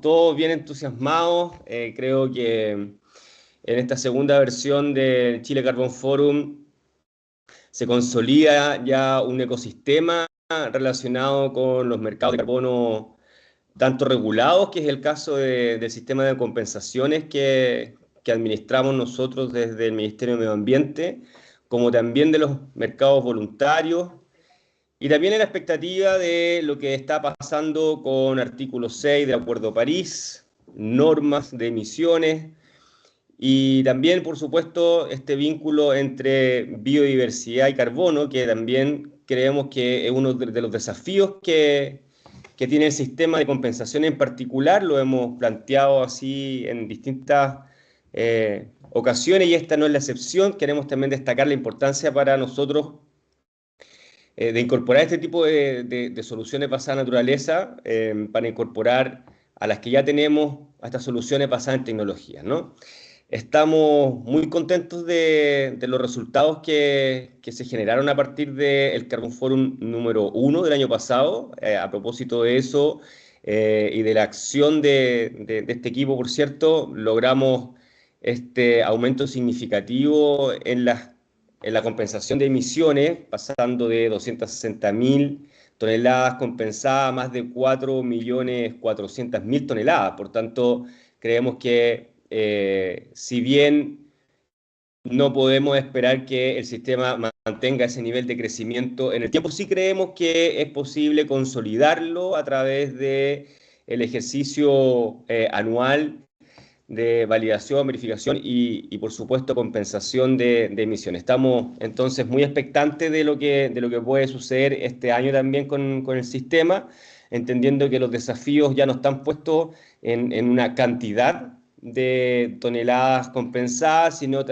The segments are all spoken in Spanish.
estamos todos bien entusiasmados. Creo que en esta segunda versión del Chile Carbon Forum se consolida ya un ecosistema relacionado con los mercados de carbono tanto regulados, que es el caso del sistema de compensaciones que administramos nosotros desde el Ministerio de Medio Ambiente, como también de los mercados voluntarios. Y también en la expectativa de lo que está pasando con artículo 6 del Acuerdo de París, normas de emisiones y también, por supuesto, este vínculo entre biodiversidad y carbono, que también creemos que es uno de los desafíos que tiene el sistema de compensación en particular. Lo hemos planteado así en distintas ocasiones y esta no es la excepción. Queremos también destacar la importancia para nosotros de incorporar este tipo de soluciones basadas en naturaleza para incorporar a las que ya tenemos a estas soluciones basadas en tecnología, ¿no? Estamos muy contentos de los resultados que se generaron a partir del Carbon Forum número 1 del año pasado. A propósito de eso y de la acción de este equipo, por cierto, logramos este aumento significativo en la compensación de emisiones, pasando de 260.000 toneladas compensadas a más de 4.400.000 toneladas. Por tanto, creemos que si bien no podemos esperar que el sistema mantenga ese nivel de crecimiento en el tiempo, sí creemos que es posible consolidarlo a través de el ejercicio anual de validación, verificación por supuesto, compensación de emisiones. Estamos entonces muy expectantes de lo que puede suceder este año también con el sistema, entendiendo que los desafíos ya no están puestos en una cantidad de toneladas compensadas, sino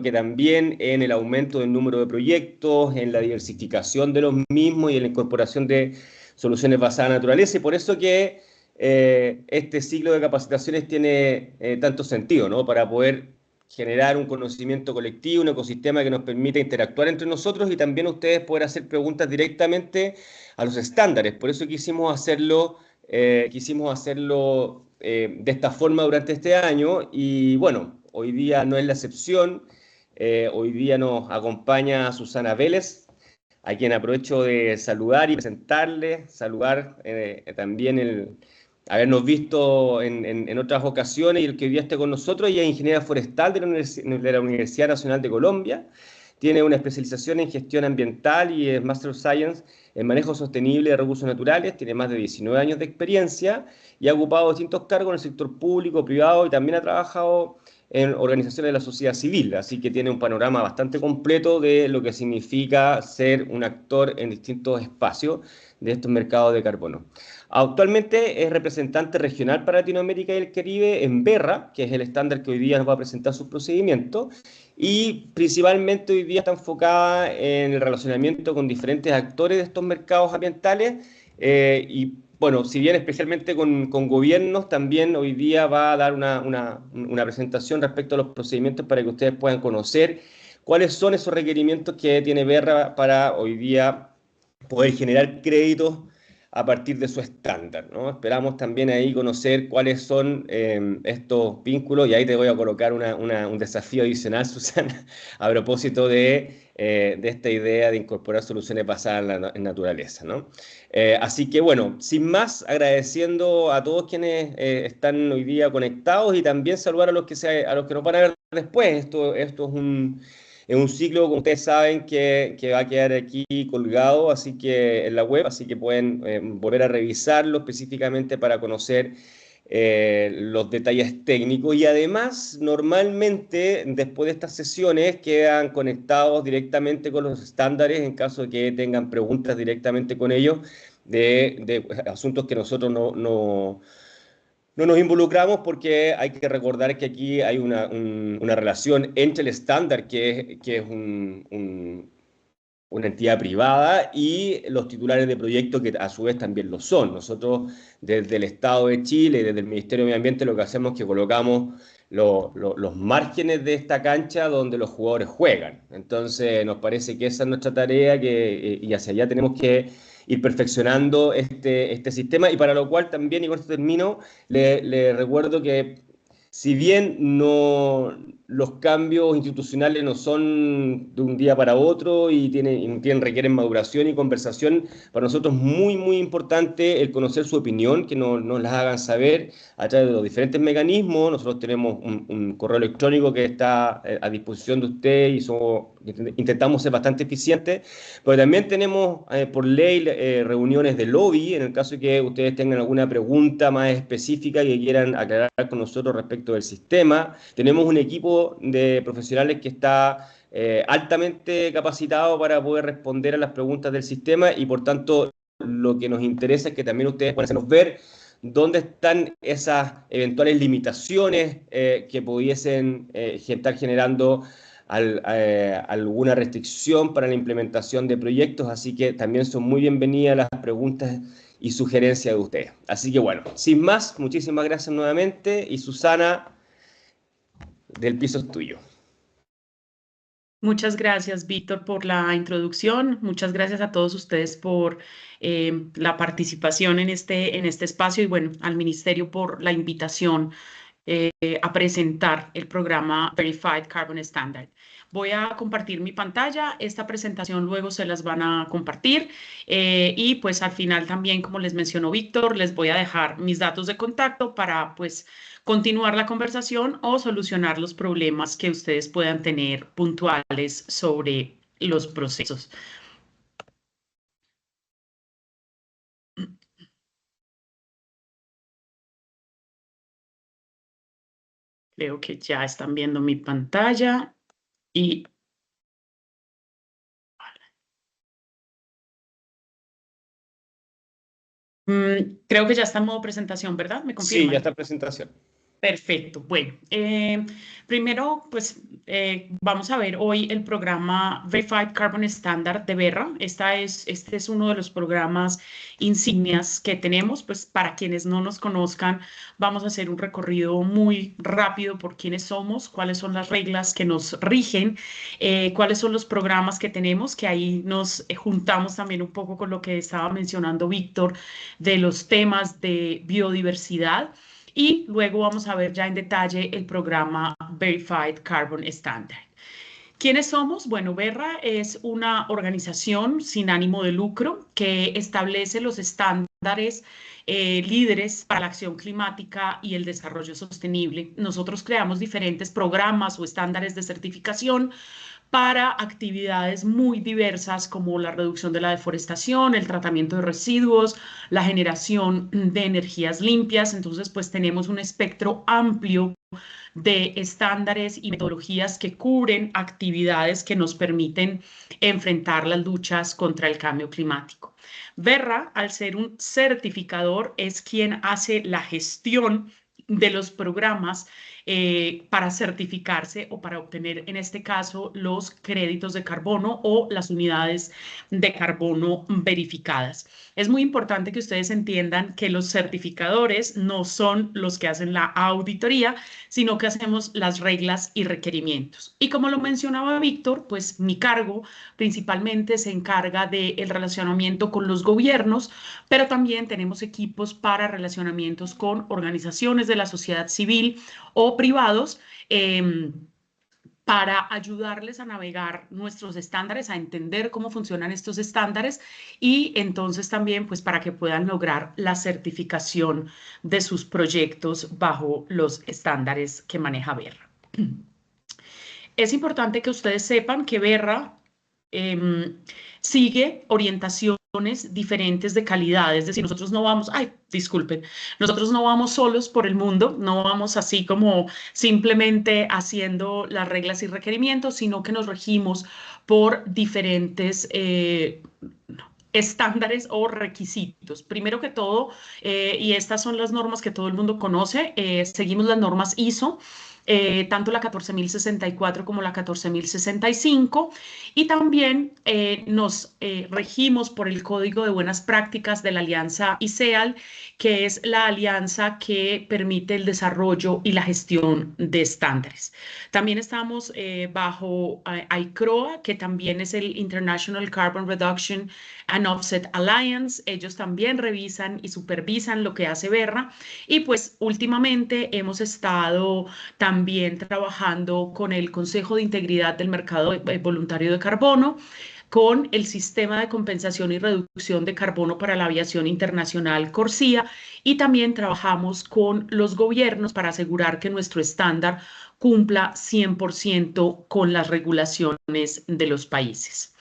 que también en el aumento del número de proyectos, en la diversificación de los mismos y en la incorporación de soluciones basadas en naturaleza. Y por eso que este ciclo de capacitaciones tiene tanto sentido, ¿no? Para poder generar un conocimiento colectivo, un ecosistema que nos permita interactuar entre nosotros y también ustedes poder hacer preguntas directamente a los estándares. Por eso quisimos hacerlo de esta forma durante este año y bueno, hoy día no es la excepción. Hoy día nos acompaña Susana Vélez, a quien aprovecho de saludar y presentarle, saludar también habernos visto en otras ocasiones y el que hoy día esté con nosotros. Ella es ingeniera forestal de la Universidad Nacional de Colombia, tiene una especialización en gestión ambiental y es Master of Science en manejo sostenible de recursos naturales, tiene más de 19 años de experiencia y ha ocupado distintos cargos en el sector público, privado y también ha trabajado en organizaciones de la sociedad civil, así que tiene un panorama bastante completo de lo que significa ser un actor en distintos espacios de estos mercados de carbono. Actualmente es representante regional para Latinoamérica y el Caribe en BERRA, que es el estándar que hoy día nos va a presentar sus procedimientos, y principalmente hoy día está enfocada en el relacionamiento con diferentes actores de estos mercados ambientales y bueno, si bien especialmente con gobiernos, también hoy día va a dar una presentación respecto a los procedimientos para que ustedes puedan conocer cuáles son esos requerimientos que tiene BERRA para hoy día poder generar créditos a partir de su estándar, ¿no? Esperamos también ahí conocer cuáles son estos vínculos y ahí te voy a colocar un desafío adicional, Susana, a propósito de esta idea de incorporar soluciones basadas en naturaleza, ¿no? Así que bueno, sin más, agradeciendo a todos quienes están hoy día conectados y también saludar a los que nos van a ver después. Esto es un ciclo, como ustedes saben, que va a quedar aquí colgado, así que en la web, así que pueden volver a revisarlo específicamente para conocer los detalles técnicos. Y además, normalmente, después de estas sesiones, quedan conectados directamente con los estándares en caso de que tengan preguntas directamente con ellos de asuntos que nosotros no nos involucramos porque hay que recordar que aquí hay una relación entre el estándar, que es una entidad privada, y los titulares de proyecto, que a su vez también lo son. Nosotros, desde el Estado de Chile, desde el Ministerio de Medio Ambiente, lo que hacemos es que colocamos los márgenes de esta cancha donde los jugadores juegan. Entonces, nos parece que esa es nuestra tarea y hacia allá tenemos que ir perfeccionando este sistema, y para lo cual también, y con esto termino, le recuerdo que si bien los cambios institucionales no son de un día para otro requieren maduración y conversación, para nosotros es muy, muy importante el conocer su opinión, que nos las hagan saber a través de los diferentes mecanismos. Nosotros tenemos un correo electrónico que está a disposición de usted y intentamos ser bastante eficientes, pero también tenemos por ley reuniones de lobby en el caso de que ustedes tengan alguna pregunta más específica que quieran aclarar con nosotros respecto del sistema. Tenemos un equipo de profesionales que está altamente capacitado para poder responder a las preguntas del sistema, y por tanto lo que nos interesa es que también ustedes puedan hacernos ver dónde están esas eventuales limitaciones que pudiesen estar generando alguna restricción para la implementación de proyectos. Así que también son muy bienvenidas las preguntas y sugerencias de ustedes. Así que bueno, sin más, muchísimas gracias nuevamente, y Susana, del piso es tuyo. Muchas gracias, Víctor, por la introducción. Muchas gracias a todos ustedes por la participación en este espacio, y bueno, al Ministerio por la invitación a presentar el programa Verified Carbon Standard. Voy a compartir mi pantalla. Esta presentación luego se las van a compartir y pues al final también, como les mencionó Víctor, les voy a dejar mis datos de contacto para pues continuar la conversación o solucionar los problemas que ustedes puedan tener puntuales sobre los procesos. Creo que ya están viendo mi pantalla y creo que ya está en modo presentación, ¿verdad? ¿Me confirman? Sí, ya está presentación. Perfecto. Bueno, primero, pues vamos a ver hoy el programa Verified Carbon Standard de Verra. Este es uno de los programas insignias que tenemos. Pues para quienes no nos conozcan, vamos a hacer un recorrido muy rápido por quiénes somos, cuáles son las reglas que nos rigen, cuáles son los programas que tenemos, que ahí nos juntamos también un poco con lo que estaba mencionando Víctor de los temas de biodiversidad. Y luego vamos a ver ya en detalle el programa Verified Carbon Standard. ¿Quiénes somos? Bueno, Verra es una organización sin ánimo de lucro que establece los estándares líderes para la acción climática y el desarrollo sostenible. Nosotros creamos diferentes programas o estándares de certificación para actividades muy diversas como la reducción de la deforestación, el tratamiento de residuos, la generación de energías limpias. Entonces, pues tenemos un espectro amplio de estándares y metodologías que cubren actividades que nos permiten enfrentar las luchas contra el cambio climático. Verra, al ser un certificador, es quien hace la gestión de los programas para certificarse o para obtener, en este caso, los créditos de carbono o las unidades de carbono verificadas. Es muy importante que ustedes entiendan que los certificadores no son los que hacen la auditoría, sino que hacemos las reglas y requerimientos. Y como lo mencionaba Víctor, pues mi cargo principalmente se encarga del relacionamiento con los gobiernos, pero también tenemos equipos para relacionamientos con organizaciones de la sociedad civil o privados para ayudarles a navegar nuestros estándares, a entender cómo funcionan estos estándares y entonces también pues para que puedan lograr la certificación de sus proyectos bajo los estándares que maneja Verra. Es importante que ustedes sepan que Verra sigue orientaciones diferentes de calidad, es decir, nosotros no vamos, disculpen, nosotros no vamos solos por el mundo, no vamos así como simplemente haciendo las reglas y requerimientos, sino que nos regimos por diferentes estándares o requisitos. Primero que todo, y estas son las normas que todo el mundo conoce, seguimos las normas ISO. tanto la 14.064 como la 14.065, y también nos regimos por el Código de Buenas Prácticas de la Alianza ICEAL, que es la alianza que permite el desarrollo y la gestión de estándares. También estamos bajo ICROA, que también es el International Carbon Reduction and Offset Alliance. Ellos también revisan y supervisan lo que hace Verra, y pues últimamente hemos estado también trabajando con el Consejo de Integridad del Mercado Voluntario de Carbono, con el Sistema de Compensación y Reducción de Carbono para la Aviación Internacional, CORSIA, y también trabajamos con los gobiernos para asegurar que nuestro estándar cumpla 100% con las regulaciones de los países.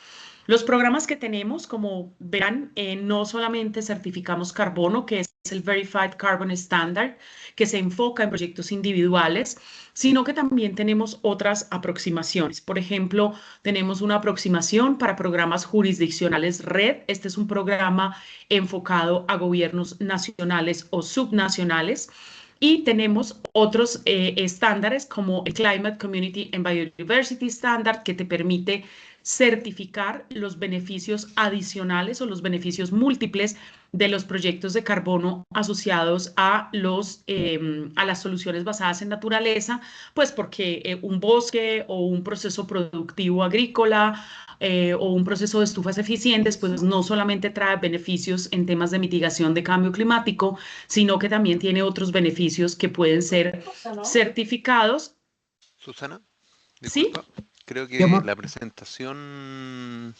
Los programas que tenemos, como verán, no solamente certificamos carbono, que es el Verified Carbon Standard, que se enfoca en proyectos individuales, sino que también tenemos otras aproximaciones. Por ejemplo, tenemos una aproximación para programas jurisdiccionales RED. Este es un programa enfocado a gobiernos nacionales o subnacionales. Y tenemos otros estándares como el Climate, Community and Biodiversity Standard, que te permite certificar los beneficios adicionales o los beneficios múltiples de los proyectos de carbono asociados a las soluciones basadas en naturaleza, pues porque un bosque o un proceso productivo agrícola o un proceso de estufas eficientes, pues no solamente trae beneficios en temas de mitigación de cambio climático, sino que también tiene otros beneficios que pueden ser certificados. Susana, ¿Sí? disculpa, creo que la presentación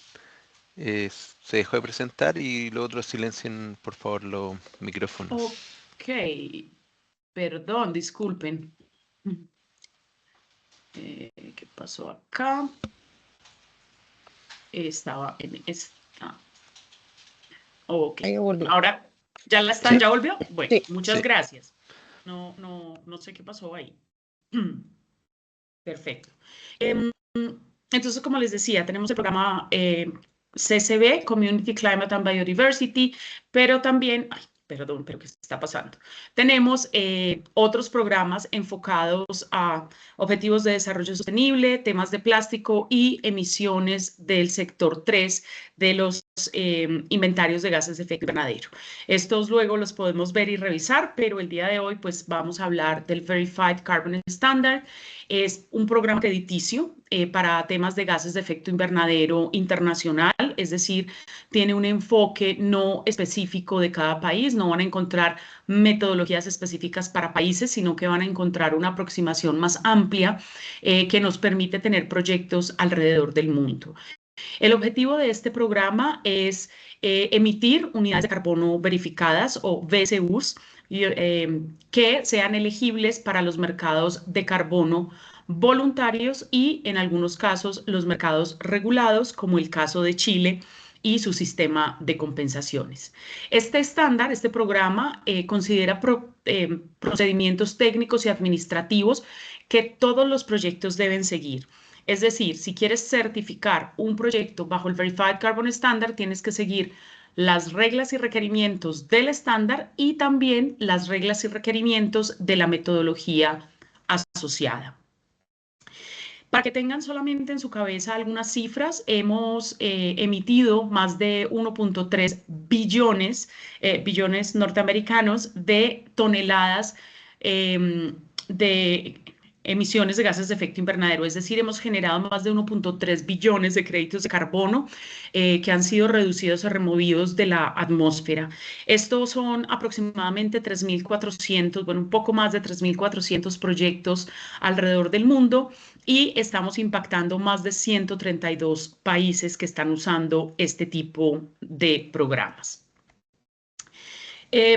se dejó de presentar y los otros silencien, por favor, los micrófonos. Ok, perdón, disculpen. ¿Qué pasó acá? Estaba en esta. Ok, ahora ya la están, ¿ya volvió? Bueno, muchas gracias. No sé qué pasó ahí. Perfecto. Entonces, como les decía, tenemos el programa CCB, Community Climate and Biodiversity, pero también, perdón, pero ¿qué está pasando? Tenemos otros programas enfocados a objetivos de desarrollo sostenible, temas de plástico y emisiones del sector 3 de los inventarios de gases de efecto invernadero. Estos luego los podemos ver y revisar, pero el día de hoy pues vamos a hablar del Verified Carbon Standard. Es un programa crediticio para temas de gases de efecto invernadero internacional, es decir, tiene un enfoque no específico de cada país, no van a encontrar metodologías específicas para países, sino que van a encontrar una aproximación más amplia que nos permite tener proyectos alrededor del mundo. El objetivo de este programa es emitir unidades de carbono verificadas o VCUs que sean elegibles para los mercados de carbono voluntarios y en algunos casos los mercados regulados, como el caso de Chile y su sistema de compensaciones. Este estándar, este programa, considera procedimientos técnicos y administrativos que todos los proyectos deben seguir. Es decir, si quieres certificar un proyecto bajo el Verified Carbon Standard, tienes que seguir las reglas y requerimientos del estándar y también las reglas y requerimientos de la metodología asociada. Para que tengan solamente en su cabeza algunas cifras, hemos emitido más de 1.3 billones norteamericanos de toneladas de emisiones de gases de efecto invernadero, es decir, hemos generado más de 1.3 billones de créditos de carbono que han sido reducidos o removidos de la atmósfera. Estos son aproximadamente 3.400, bueno, un poco más de 3.400 proyectos alrededor del mundo y estamos impactando más de 132 países que están usando este tipo de programas.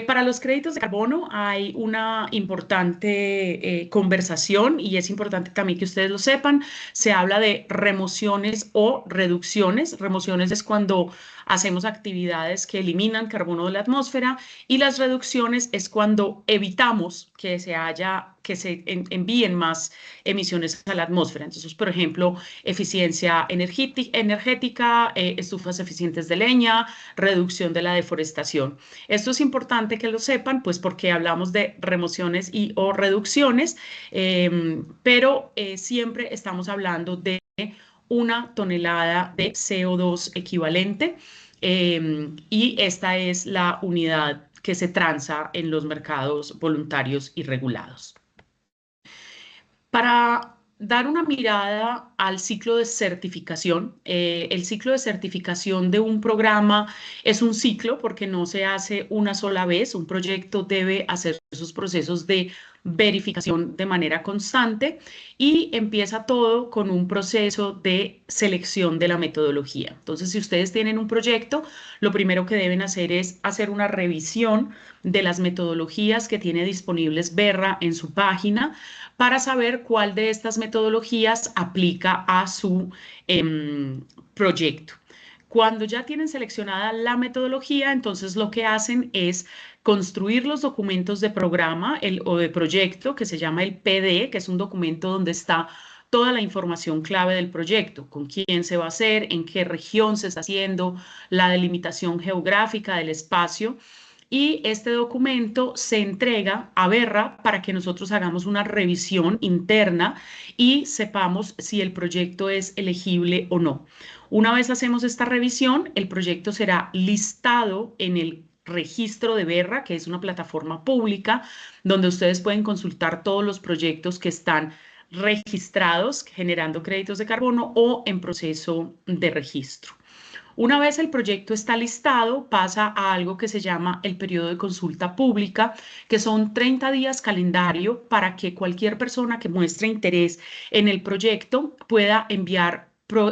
Para los créditos de carbono hay una importante conversación y es importante también que ustedes lo sepan. Se habla de remociones o reducciones. Remociones es cuando hacemos actividades que eliminan carbono de la atmósfera y las reducciones es cuando evitamos que se haya que se envíen más emisiones a la atmósfera. Entonces, por ejemplo, eficiencia energética, estufas eficientes de leña, reducción de la deforestación. Esto es importante que lo sepan, pues porque hablamos de remociones y o reducciones, pero siempre estamos hablando de 1 tonelada de CO2 equivalente, y esta es la unidad que se transa en los mercados voluntarios y regulados. Para dar una mirada al ciclo de certificación, el ciclo de certificación de un programa es un ciclo porque no se hace una sola vez. Un proyecto debe hacer sus procesos de verificación de manera constante y empieza todo con un proceso de selección de la metodología. Entonces, si ustedes tienen un proyecto, lo primero que deben hacer es hacer una revisión de las metodologías que tiene disponibles Verra en su página para saber cuál de estas metodologías aplica a su proyecto. Cuando ya tienen seleccionada la metodología, entonces lo que hacen es construir los documentos de programa o de proyecto, que se llama el PD, que es un documento donde está toda la información clave del proyecto, con quién se va a hacer, en qué región se está haciendo, la delimitación geográfica del espacio. Y este documento se entrega a Verra para que nosotros hagamos una revisión interna y sepamos si el proyecto es elegible o no. Una vez hacemos esta revisión, el proyecto será listado en el registro de Verra, que es una plataforma pública donde ustedes pueden consultar todos los proyectos que están registrados, generando créditos de carbono o en proceso de registro. Una vez el proyecto está listado, pasa a algo que se llama el periodo de consulta pública, que son 30 días calendario para que cualquier persona que muestre interés en el proyecto pueda enviar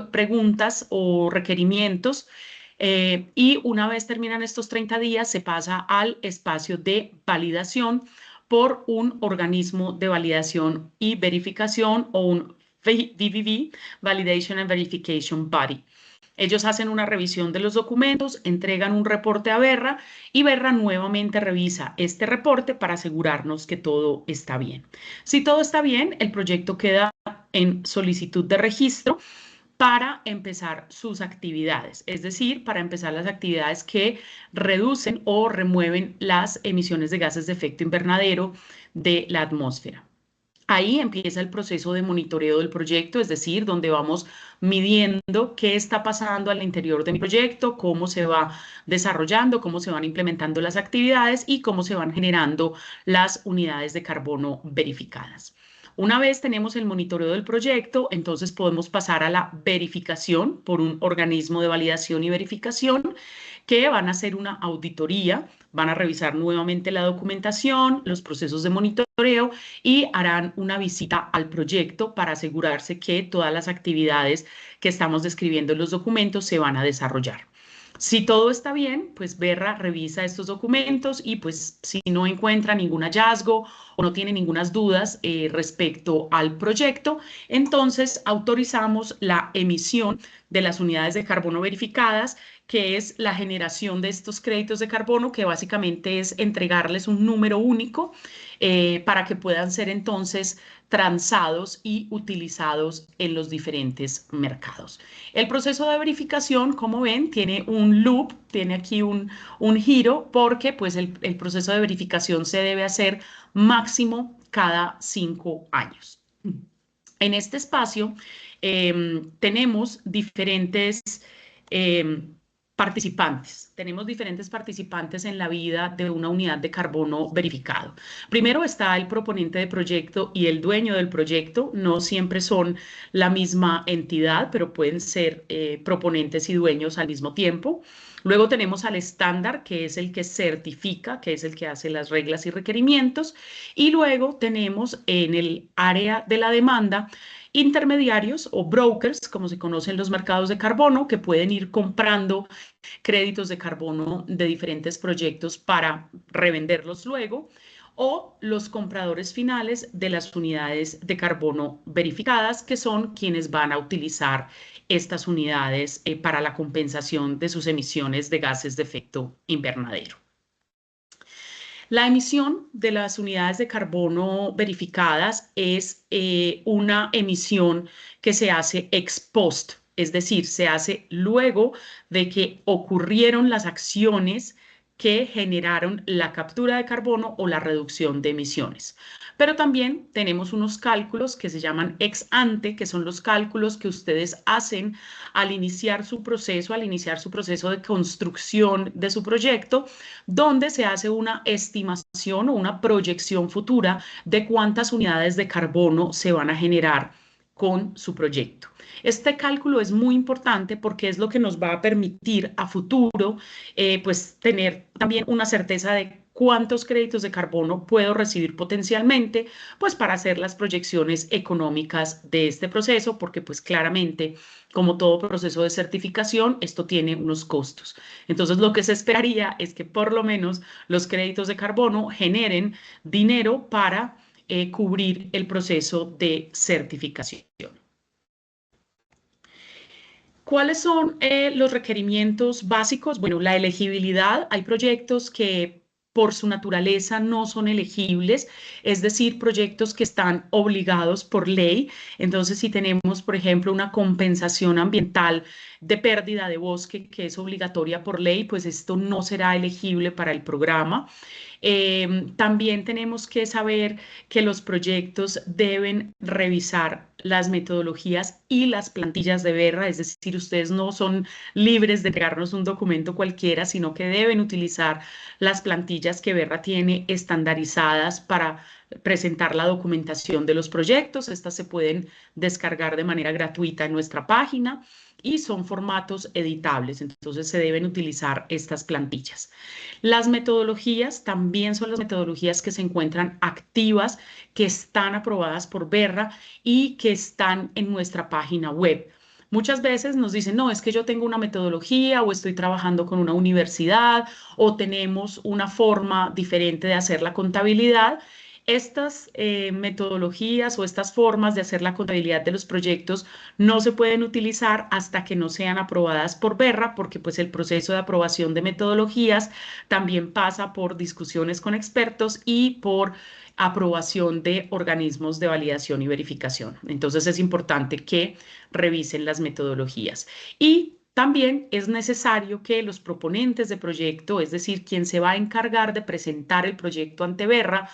preguntas o requerimientos. Y una vez terminan estos 30 días, se pasa al espacio de validación por un organismo de validación y verificación o un VVV, Validation and Verification Body. Ellos hacen una revisión de los documentos, entregan un reporte a Verra y Verra nuevamente revisa este reporte para asegurarnos que todo está bien. Si todo está bien, el proyecto queda en solicitud de registro para empezar sus actividades, es decir, para empezar las actividades que reducen o remueven las emisiones de gases de efecto invernadero de la atmósfera. Ahí empieza el proceso de monitoreo del proyecto, es decir, donde vamos midiendo qué está pasando al interior de mi proyecto, cómo se va desarrollando, cómo se van implementando las actividades y cómo se van generando las unidades de carbono verificadas. Una vez tenemos el monitoreo del proyecto, entonces podemos pasar a la verificación por un organismo de validación y verificación que van a hacer una auditoría, van a revisar nuevamente la documentación, los procesos de monitoreo y harán una visita al proyecto para asegurarse que todas las actividades que estamos describiendo en los documentos se van a desarrollar. Si todo está bien, pues Verra revisa estos documentos y pues si no encuentra ningún hallazgo o no tiene ninguna dudas respecto al proyecto, entonces autorizamos la emisión de las unidades de carbono verificadas, que es la generación de estos créditos de carbono, que básicamente es entregarles un número único para que puedan ser entonces transados y utilizados en los diferentes mercados. El proceso de verificación, como ven, tiene un loop, tiene aquí un giro, porque pues el proceso de verificación se debe hacer máximo cada 5 años. En este espacio tenemos diferentes participantes. Tenemos diferentes participantes en la vida de una unidad de carbono verificado. Primero está el proponente de proyecto y el dueño del proyecto. No siempre son la misma entidad, pero pueden ser proponentes y dueños al mismo tiempo. Luego tenemos al estándar, que es el que certifica, que es el que hace las reglas y requerimientos. Y luego tenemos en el área de la demanda intermediarios o brokers, como se conocen en los mercados de carbono, que pueden ir comprando créditos de carbono de diferentes proyectos para revenderlos luego, o los compradores finales de las unidades de carbono verificadas, que son quienes van a utilizar estas unidades para la compensación de sus emisiones de gases de efecto invernadero. La emisión de las unidades de carbono verificadas es una emisión que se hace ex post, es decir, se hace luego de que ocurrieron las acciones que generaron la captura de carbono o la reducción de emisiones. Pero también tenemos unos cálculos que se llaman ex ante, que son los cálculos que ustedes hacen al iniciar su proceso de construcción de su proyecto, donde se hace una estimación o una proyección futura de cuántas unidades de carbono se van a generar con su proyecto. Este cálculo es muy importante porque es lo que nos va a permitir a futuro pues tener también una certeza de cuántos créditos de carbono puedo recibir potencialmente, pues para hacer las proyecciones económicas de este proceso, porque pues claramente, como todo proceso de certificación, esto tiene unos costos. Entonces, lo que se esperaría es que por lo menos los créditos de carbono generen dinero para cubrir el proceso de certificación. ¿Cuáles son los requerimientos básicos? Bueno, la elegibilidad. Hay proyectos que por su naturaleza no son elegibles, es decir, proyectos que están obligados por ley. Entonces, si tenemos, por ejemplo, una compensación ambiental de pérdida de bosque que es obligatoria por ley, pues esto no será elegible para el programa. También tenemos que saber que los proyectos deben revisar las metodologías y las plantillas de Verra, es decir, ustedes no son libres de entregarnos un documento cualquiera, sino que deben utilizar las plantillas que Verra tiene estandarizadas para presentar la documentación de los proyectos. Estas se pueden descargar de manera gratuita en nuestra página y son formatos editables, entonces se deben utilizar estas plantillas. Las metodologías también son las metodologías que se encuentran activas, que están aprobadas por Verra y que están en nuestra página web. Muchas veces nos dicen, no, es que yo tengo una metodología o estoy trabajando con una universidad o tenemos una forma diferente de hacer la contabilidad. Estas metodologías o estas formas de hacer la contabilidad de los proyectos no se pueden utilizar hasta que no sean aprobadas por Verra, porque pues el proceso de aprobación de metodologías también pasa por discusiones con expertos y por aprobación de organismos de validación y verificación. Entonces es importante que revisen las metodologías. Y también es necesario que los proponentes de proyecto, es decir, quien se va a encargar de presentar el proyecto ante Verra,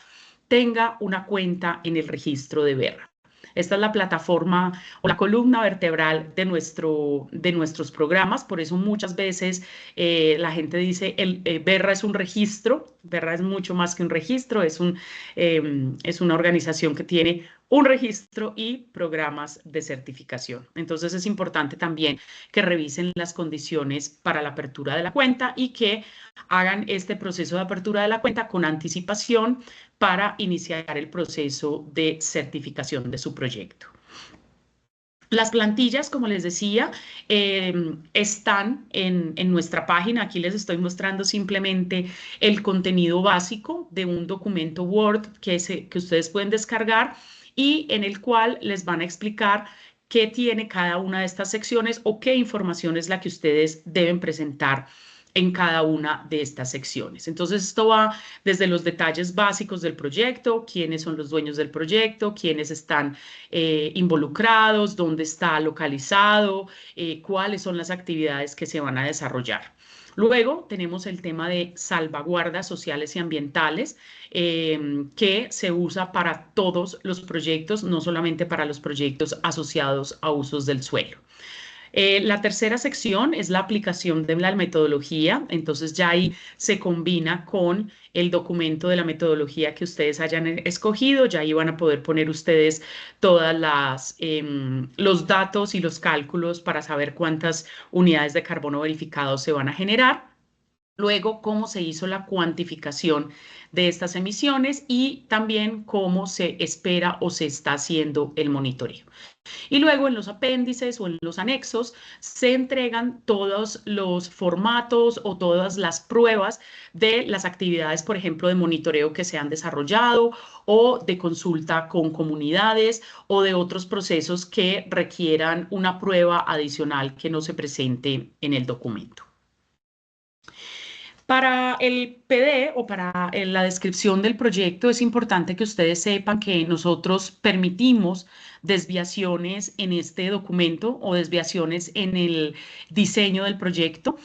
tenga una cuenta en el registro de Verra. Esta es la plataforma o la columna vertebral de nuestros programas, por eso muchas veces la gente dice Verra es un registro. Verra es mucho más que un registro, es una organización que tiene un registro y programas de certificación. Entonces es importante también que revisen las condiciones para la apertura de la cuenta y que hagan este proceso de apertura de la cuenta con anticipación para iniciar el proceso de certificación de su proyecto. Las plantillas, como les decía, están en nuestra página. Aquí les estoy mostrando simplemente el contenido básico de un documento Word que ustedes pueden descargar y en el cual les van a explicar qué tiene cada una de estas secciones o qué información es la que ustedes deben presentar en cada una de estas secciones. Entonces, esto va desde los detalles básicos del proyecto, quiénes son los dueños del proyecto, quiénes están involucrados, dónde está localizado, cuáles son las actividades que se van a desarrollar. Luego tenemos el tema de salvaguardas sociales y ambientales que se usa para todos los proyectos, no solamente para los proyectos asociados a usos del suelo. La tercera sección es la aplicación de la metodología, entonces ya ahí se combina con el documento de la metodología que ustedes hayan escogido, ya ahí van a poder poner ustedes todas los datos y los cálculos para saber cuántas unidades de carbono verificado se van a generar. Luego, cómo se hizo la cuantificación de estas emisiones y también cómo se espera o se está haciendo el monitoreo. Y luego en los apéndices o en los anexos se entregan todos los formatos o todas las pruebas de las actividades, por ejemplo, de monitoreo que se han desarrollado o de consulta con comunidades o de otros procesos que requieran una prueba adicional que no se presente en el documento. Para el PD o para la descripción del proyecto es importante que ustedes sepan que nosotros permitimos desviaciones en este documento o desviaciones en el diseño del proyecto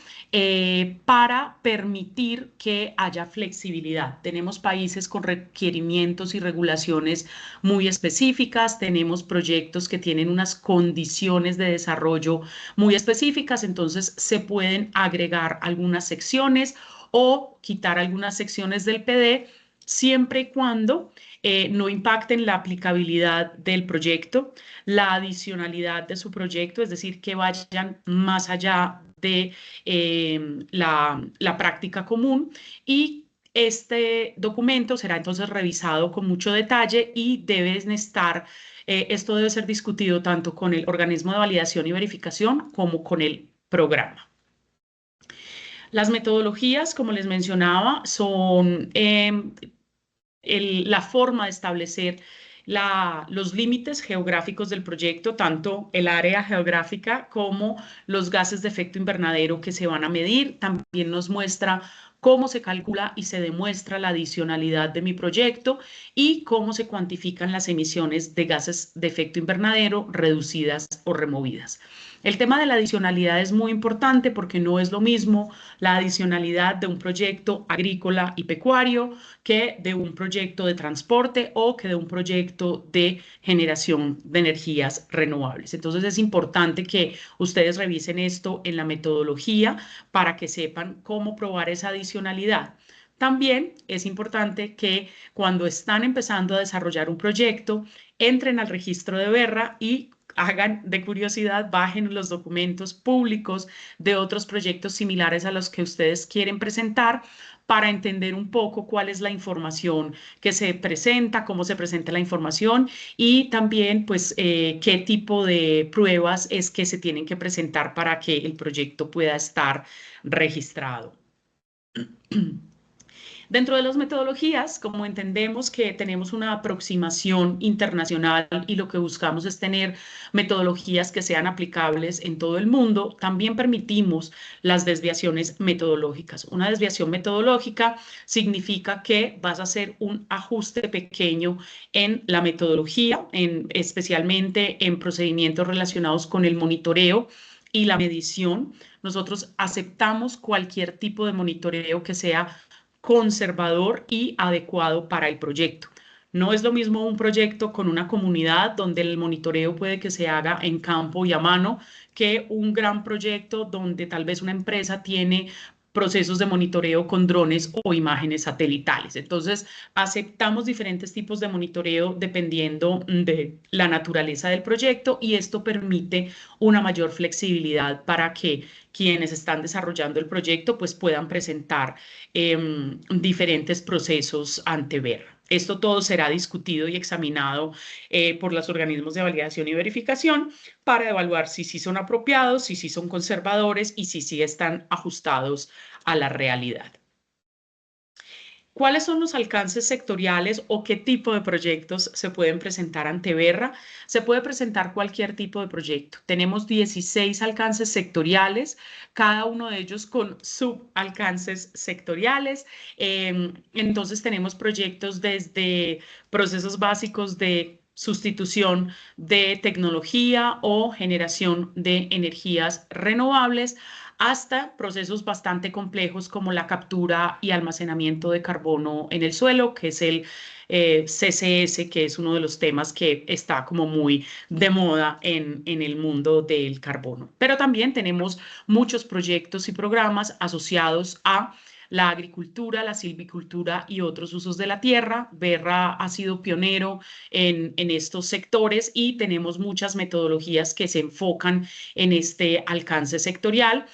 para permitir que haya flexibilidad. Tenemos países con requerimientos y regulaciones muy específicas, tenemos proyectos que tienen unas condiciones de desarrollo muy específicas, entonces se pueden agregar algunas secciones o quitar algunas secciones del PD siempre y cuando no impacten la aplicabilidad del proyecto, la adicionalidad de su proyecto, es decir, que vayan más allá de la práctica común, y este documento será entonces revisado con mucho detalle y deben estar, esto debe ser discutido tanto con el organismo de validación y verificación como con el programa. Las metodologías, como les mencionaba, son la forma de establecer los límites geográficos del proyecto, tanto el área geográfica como los gases de efecto invernadero que se van a medir. También nos muestra cómo se calcula y se demuestra la adicionalidad de mi proyecto y cómo se cuantifican las emisiones de gases de efecto invernadero reducidas o removidas. El tema de la adicionalidad es muy importante porque no es lo mismo la adicionalidad de un proyecto agrícola y pecuario que de un proyecto de transporte o que de un proyecto de generación de energías renovables. Entonces es importante que ustedes revisen esto en la metodología para que sepan cómo probar esa adicionalidad. También es importante que cuando están empezando a desarrollar un proyecto, entren al registro de Verra y hagan de curiosidad, bajen los documentos públicos de otros proyectos similares a los que ustedes quieren presentar para entender un poco cuál es la información que se presenta, cómo se presenta la información y también pues qué tipo de pruebas es que se tienen que presentar para que el proyecto pueda estar registrado. Dentro de las metodologías, como entendemos que tenemos una aproximación internacional y lo que buscamos es tener metodologías que sean aplicables en todo el mundo, también permitimos las desviaciones metodológicas. Una desviación metodológica significa que vas a hacer un ajuste pequeño en la metodología, especialmente en procedimientos relacionados con el monitoreo y la medición. Nosotros aceptamos cualquier tipo de monitoreo que sea conservador y adecuado para el proyecto. No es lo mismo un proyecto con una comunidad donde el monitoreo puede que se haga en campo y a mano que un gran proyecto donde tal vez una empresa tiene procesos de monitoreo con drones o imágenes satelitales. Entonces, aceptamos diferentes tipos de monitoreo dependiendo de la naturaleza del proyecto y esto permite una mayor flexibilidad para que quienes están desarrollando el proyecto pues puedan presentar diferentes procesos ante Verra. Esto todo será discutido y examinado por los organismos de validación y verificación para evaluar si sí son apropiados, si sí son conservadores y si sí están ajustados a la realidad. ¿Cuáles son los alcances sectoriales o qué tipo de proyectos se pueden presentar ante Verra? Se puede presentar cualquier tipo de proyecto. Tenemos 16 alcances sectoriales, cada uno de ellos con subalcances sectoriales. Entonces tenemos proyectos desde procesos básicos de sustitución de tecnología o generación de energías renovables, hasta procesos bastante complejos como la captura y almacenamiento de carbono en el suelo, que es el CCS, que es uno de los temas que está como muy de moda en el mundo del carbono. Pero también tenemos muchos proyectos y programas asociados a la agricultura, la silvicultura y otros usos de la tierra. Verra ha sido pionero en estos sectores y tenemos muchas metodologías que se enfocan en este alcance sectorial.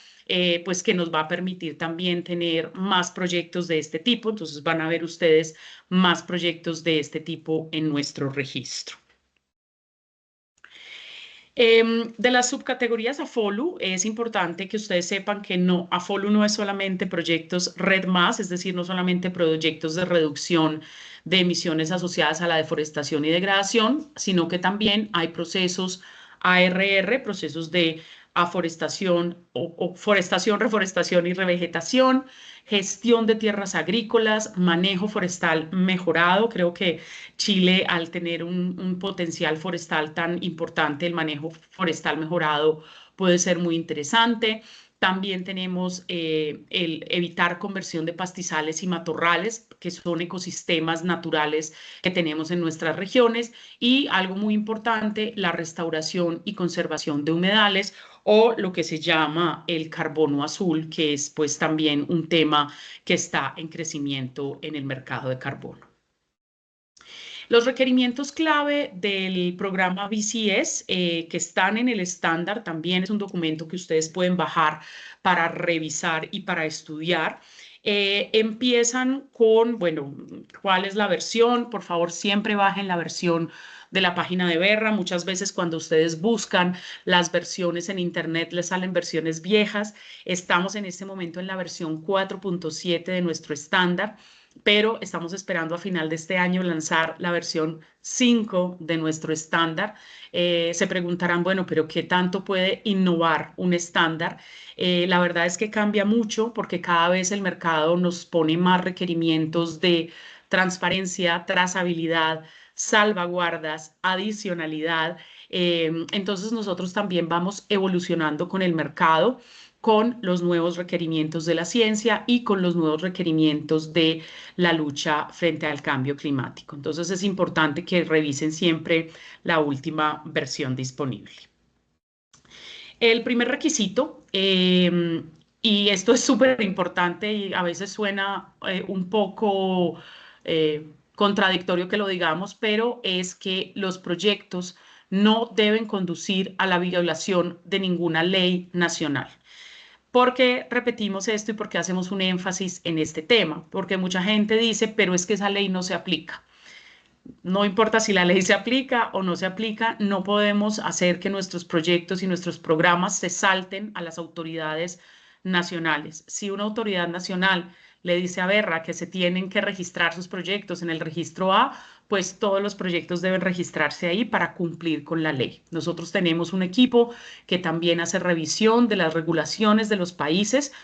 Pues que nos va a permitir también tener más proyectos de este tipo. Entonces van a ver ustedes más proyectos de este tipo en nuestro registro. De las subcategorías AFOLU, es importante que ustedes sepan que AFOLU no es solamente proyectos RED+, es decir, no solamente proyectos de reducción de emisiones asociadas a la deforestación y degradación, sino que también hay procesos ARR, procesos de afforestación o forestación, reforestación y revegetación, gestión de tierras agrícolas, manejo forestal mejorado. Creo que Chile, al tener un potencial forestal tan importante, el manejo forestal mejorado puede ser muy interesante. También tenemos el evitar conversión de pastizales y matorrales, que son ecosistemas naturales que tenemos en nuestras regiones. Y algo muy importante, la restauración y conservación de humedales, o lo que se llama el carbono azul, que es pues también un tema que está en crecimiento en el mercado de carbono. Los requerimientos clave del programa BCS, que están en el estándar, también es un documento que ustedes pueden bajar para revisar y para estudiar. Empiezan con, bueno, ¿cuál es la versión? Por favor, siempre bajen la versión de la página de Verra. Muchas veces cuando ustedes buscan las versiones en internet les salen versiones viejas. Estamos en este momento en la versión 4.7 de nuestro estándar, pero estamos esperando a final de este año lanzar la versión 5 de nuestro estándar. Se preguntarán, bueno, pero ¿qué tanto puede innovar un estándar? La verdad es que cambia mucho porque cada vez el mercado nos pone más requerimientos de transparencia, trazabilidad, salvaguardas, adicionalidad. Entonces nosotros también vamos evolucionando con el mercado, con los nuevos requerimientos de la ciencia y con los nuevos requerimientos de la lucha frente al cambio climático. Entonces es importante que revisen siempre la última versión disponible. El primer requisito, y esto es súper importante y a veces suena un poco contradictorio que lo digamos, pero es que los proyectos no deben conducir a la violación de ninguna ley nacional. ¿Por qué repetimos esto y por qué hacemos un énfasis en este tema? Porque mucha gente dice, pero es que esa ley no se aplica. No importa si la ley se aplica o no se aplica, no podemos hacer que nuestros proyectos y nuestros programas se salten a las autoridades nacionales. Si una autoridad nacional le dice a Verra que se tienen que registrar sus proyectos en el registro A, pues todos los proyectos deben registrarse ahí para cumplir con la ley. Nosotros tenemos un equipo que también hace revisión de las regulaciones de los países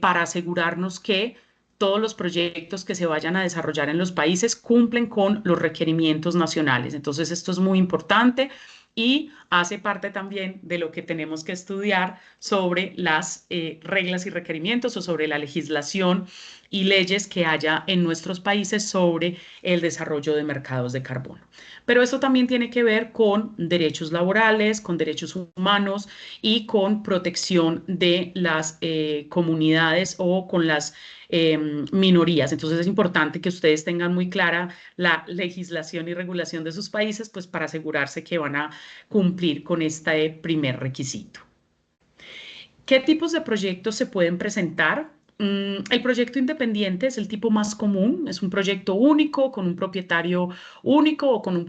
para asegurarnos que todos los proyectos que se vayan a desarrollar en los países cumplen con los requerimientos nacionales. Entonces, esto es muy importante y hace parte también de lo que tenemos que estudiar sobre las reglas y requerimientos o sobre la legislación y leyes que haya en nuestros países sobre el desarrollo de mercados de carbono. Pero esto también tiene que ver con derechos laborales, con derechos humanos y con protección de las comunidades o con las minorías. Entonces es importante que ustedes tengan muy clara la legislación y regulación de sus países, pues para asegurarse que van a cumplir con este primer requisito. ¿Qué tipos de proyectos se pueden presentar? El proyecto independiente es el tipo más común, es un proyecto único, con un propietario único o con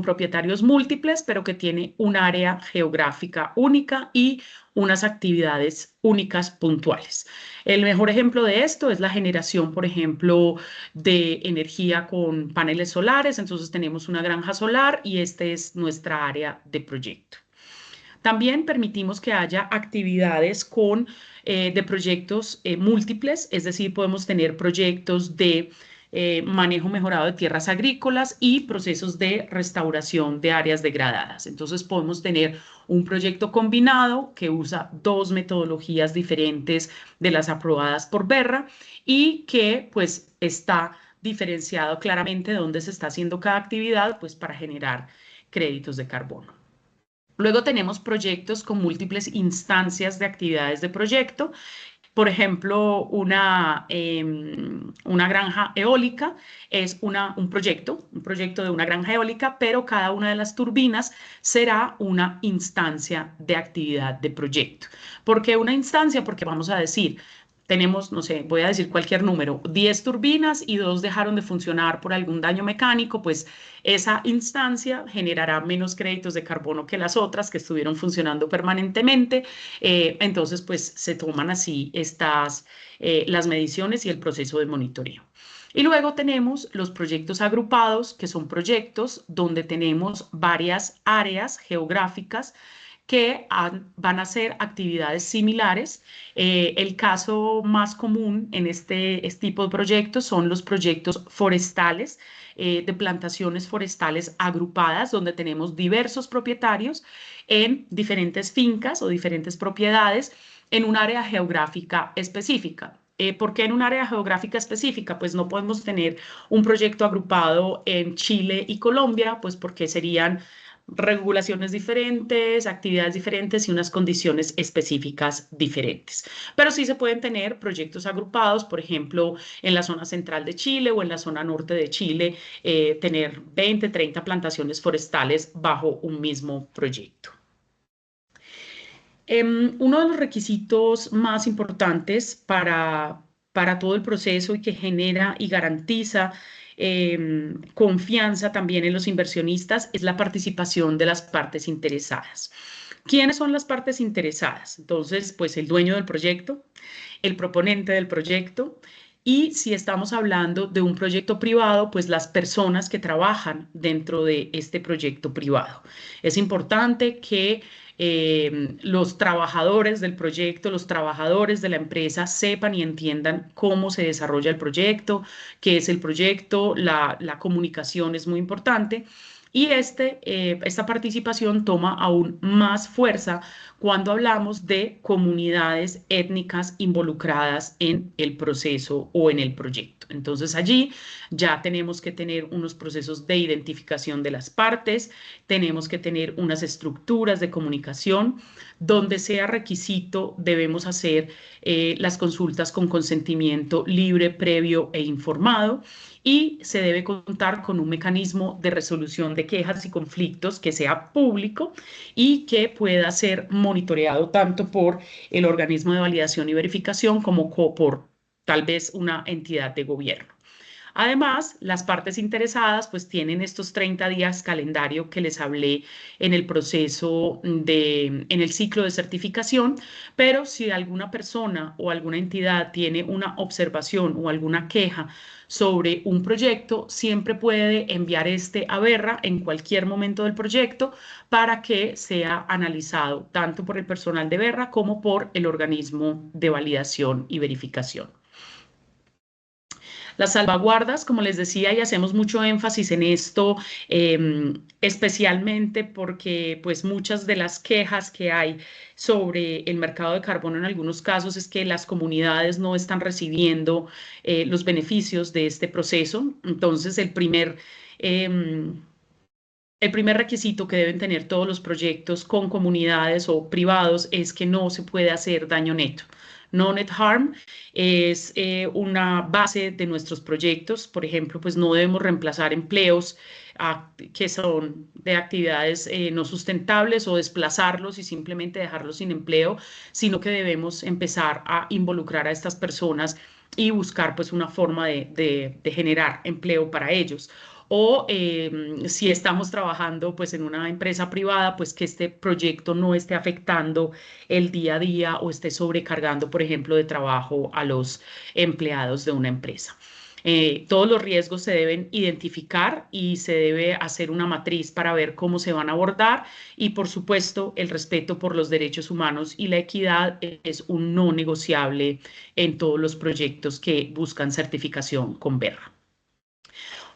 propietarios múltiples, pero que tiene un área geográfica única y unas actividades únicas puntuales. El mejor ejemplo de esto es la generación, por ejemplo, de energía con paneles solares. Entonces tenemos una granja solar y esta es nuestra área de proyecto. También permitimos que haya actividades de proyectos múltiples, es decir, podemos tener proyectos de manejo mejorado de tierras agrícolas y procesos de restauración de áreas degradadas. Entonces podemos tener un proyecto combinado que usa dos metodologías diferentes de las aprobadas por Verra y que pues está diferenciado claramente de dónde se está haciendo cada actividad, pues para generar créditos de carbono. Luego tenemos proyectos con múltiples instancias de actividades de proyecto. Por ejemplo, una granja eólica es un proyecto de una granja eólica, pero cada una de las turbinas será una instancia de actividad de proyecto. ¿Por qué una instancia? Porque vamos a decir, tenemos, no sé, voy a decir cualquier número, 10 turbinas y 2 dejaron de funcionar por algún daño mecánico, pues esa instancia generará menos créditos de carbono que las otras que estuvieron funcionando permanentemente. Entonces, pues se toman así las mediciones y el proceso de monitoreo. Y luego tenemos los proyectos agrupados, que son proyectos donde tenemos varias áreas geográficas que van a hacer actividades similares. El caso más común en este tipo de proyectos son los proyectos forestales, de plantaciones forestales agrupadas, donde tenemos diversos propietarios en diferentes fincas o diferentes propiedades en un área geográfica específica. ¿Por qué en un área geográfica específica? Pues no podemos tener un proyecto agrupado en Chile y Colombia, pues porque serían regulaciones diferentes, actividades diferentes y unas condiciones específicas diferentes. Pero sí se pueden tener proyectos agrupados, por ejemplo, en la zona central de Chile o en la zona norte de Chile, tener 20, 30 plantaciones forestales bajo un mismo proyecto. Uno de los requisitos más importantes para todo el proceso y que genera y garantiza confianza también en los inversionistas es la participación de las partes interesadas. ¿Quiénes son las partes interesadas? Entonces, pues el dueño del proyecto, el proponente del proyecto, y si estamos hablando de un proyecto privado, pues las personas que trabajan dentro de este proyecto privado. Es importante que los trabajadores del proyecto, los trabajadores de la empresa sepan y entiendan cómo se desarrolla el proyecto, qué es el proyecto, la comunicación es muy importante. Y esta participación toma aún más fuerza cuando hablamos de comunidades étnicas involucradas en el proceso o en el proyecto. Entonces allí ya tenemos que tener unos procesos de identificación de las partes, tenemos que tener unas estructuras de comunicación. Donde sea requisito, debemos hacer las consultas con consentimiento libre, previo e informado, y se debe contar con un mecanismo de resolución de quejas y conflictos que sea público y que pueda ser monitoreado tanto por el organismo de validación y verificación como por tal vez una entidad de gobierno. Además, las partes interesadas pues tienen estos 30 días calendario que les hablé en el proceso en el ciclo de certificación, pero si alguna persona o alguna entidad tiene una observación o alguna queja sobre un proyecto, siempre puede enviar a Verra en cualquier momento del proyecto para que sea analizado tanto por el personal de Verra como por el organismo de validación y verificación. Las salvaguardas, como les decía, y hacemos mucho énfasis en esto, especialmente porque pues muchas de las quejas que hay sobre el mercado de carbono en algunos casos es que las comunidades no están recibiendo los beneficios de este proceso. Entonces, el primer requisito que deben tener todos los proyectos con comunidades o privados es que no se puede hacer daño neto. No net harm es una base de nuestros proyectos. Por ejemplo, pues no debemos reemplazar empleos que son de actividades no sustentables o desplazarlos y simplemente dejarlos sin empleo, sino que debemos empezar a involucrar a estas personas y buscar pues una forma de generar empleo para ellos. O si estamos trabajando pues en una empresa privada, pues que este proyecto no esté afectando el día a día o esté sobrecargando, por ejemplo, de trabajo a los empleados de una empresa. Todos los riesgos se deben identificar y se debe hacer una matriz para ver cómo se van a abordar, y por supuesto el respeto por los derechos humanos y la equidad es un no negociable en todos los proyectos que buscan certificación con Verra.